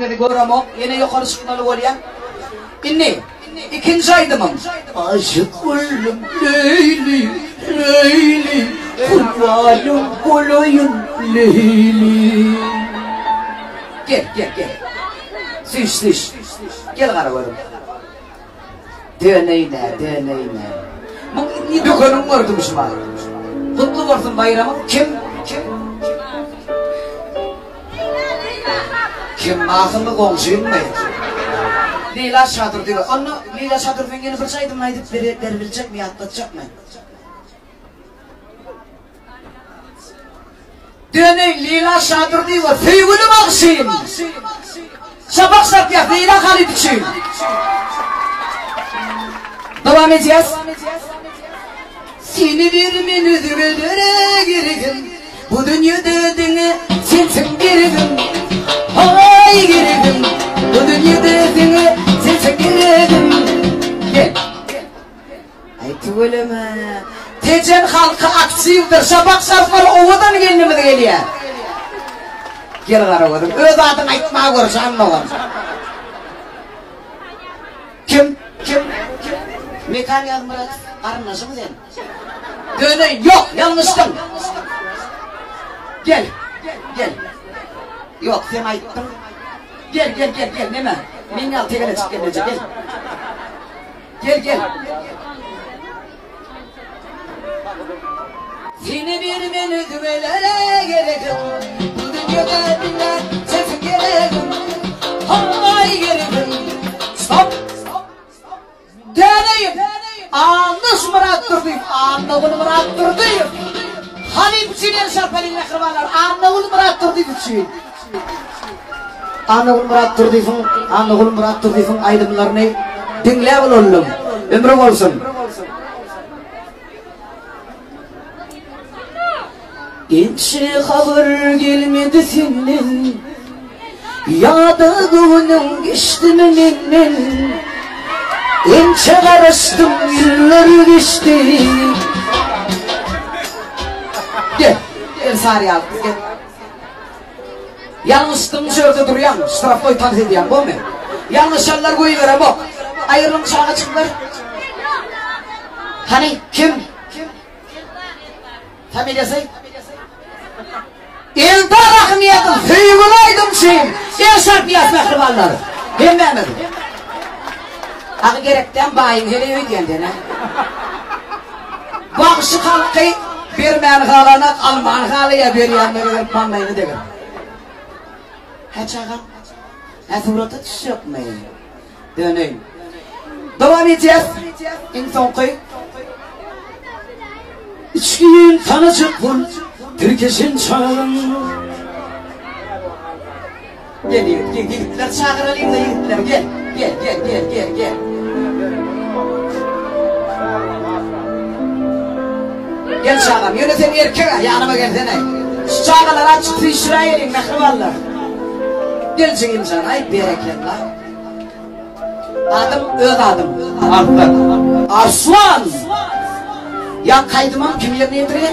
dedi göremok. Yine yukarı çıkmalı olayan. İnni. İkinci aydımım. Aşık oldum Leyli, Leyli, kurbanım olayım Leyli. Gel. Süş. Gel karavarım. Döneyne. Bir dükkanım vardı müşma. Kutlu olsun bayramı. Kim akıllı komşuyum mu? Leyla Şadır diyor. Onu Leyla Şadır fengeni bilseydim neydi? Verebilecek mi? Atlatacak mı? Döney Leyla Şadır diyor. Feygülüm akşayım. Şabak Sapyak Leyla Halid için. Devam edeceğiz. Seni bir menüdürlere girdim. Bu dünyada dini sensin girdim. Hay girdim. Bu dünyada dini sensin girdim. Gel. Ay tüveleme. Tecen halkı aktiftir. Şabak sarfları ovadan kendimiz geliyor. Gel karavadım. Öz adını aytmaya görüş anlamam. Kim? Mekaniyat Murat. Karınlaşı mı sen? Döneyim. Yok. Yanlıştım. Gel. Yok sen ayttın. Gel. Neme? Minyal tegele çık gelince gel. Seni bir menü düvelere gerekim. Bu dünyada dinler sesin gerekim. Hay gerekim. Stop. Döneyim. Anlış Murat'tır deyip. Anlıqın Murat'tır deyip. Halil Çiğner Şarpal'in akrabalar. Anlıqın Murat'tır deyip için. Anlıqın Murat'tır deyip. Aydımlarını dinle olalım. Ömrüm olsun. İnçi haber gelmedi senin. Yada kuvunun geçti meninin. İnçe karıştım yıllar geçti. Gel Sarıya gel. Yanlıştım şurada duruyan. Straf koy taklit ediyen bu mu? Yanlış yerler koyu veren bu. Ayrılım şaha çıktılar. Hani kim? Familyası? Eldar Ahmiyat'ın Feygülaydım şeyim. Yaşar piyas mehribanları. Ben beğenmedim. Ağı gerekten bayım hele öydendene. Bakışı halkı bir menhalana Alman halıya bir yanına verip manlayını dedim. Hiç ağam. Surata düşecek mi? Döneyim. Devam edeceğiz. İnsan koy. İçkiyin tanıcık bul. Türkeşin çağırın. Gel yigitler çağıralım da yigitler gel. Gel çağıralım. Yöneten erkek yanıma gelsene. Şu çağırlar açık İsrail'in mehribanlar. Gelsin insan ay bereketler. Adım öz adım. Arslan. Ya kaydımam kim yerine yediriyor?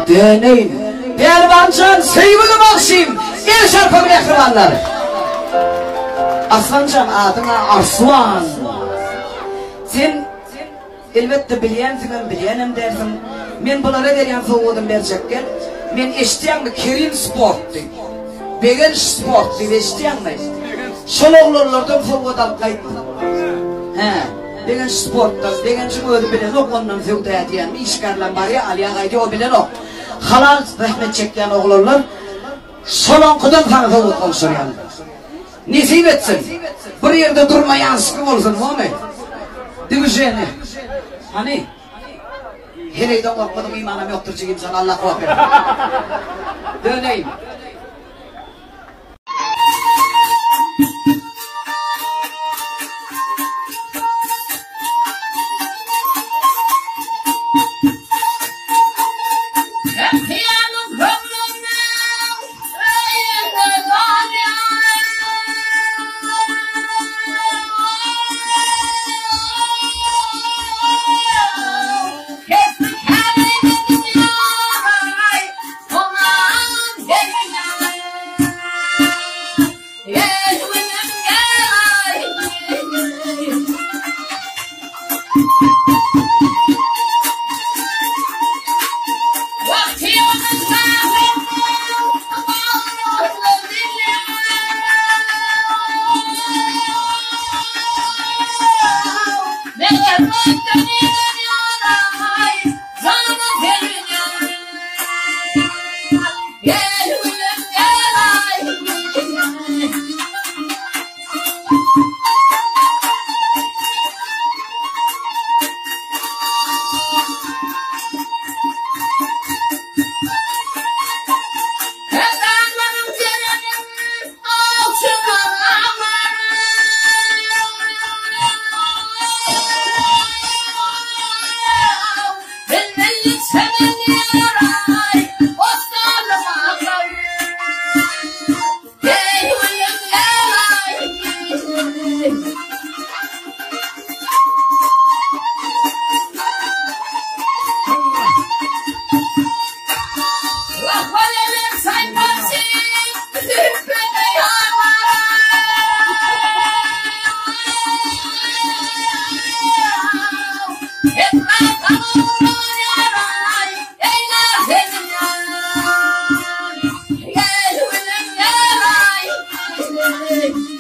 Döneyim. Derbancan Seyyid'im Akşim. El şarpı mehribanlar. Aslancan adına Arslan. Sen elbette biliyensin ben biliyenim dersin. Men bunlara veriyen soğudum bercekken. Men eştiyen mi Kerim Sport deyip. Begen Sport deyip eştiyen mi? Şoloğlarlardan soğud alıp kayıttım. Begen Sport'tan, begen çünkü ödü bilen o ondan soğuda yatiyen. İşgarlan var ya Aliya kaydı o bilen o. Halal rahmet çekleyen oğullarlar. Şolonkudan tanı soğud konuşur yani. Nesip etsin. Bir yerde durmayan sıkım olsun o mu? Divijeni. Hani? Hereyden korkmadım imanım yoktur çünkü insan Allah korkar. Döneyim. Hey! Leyli.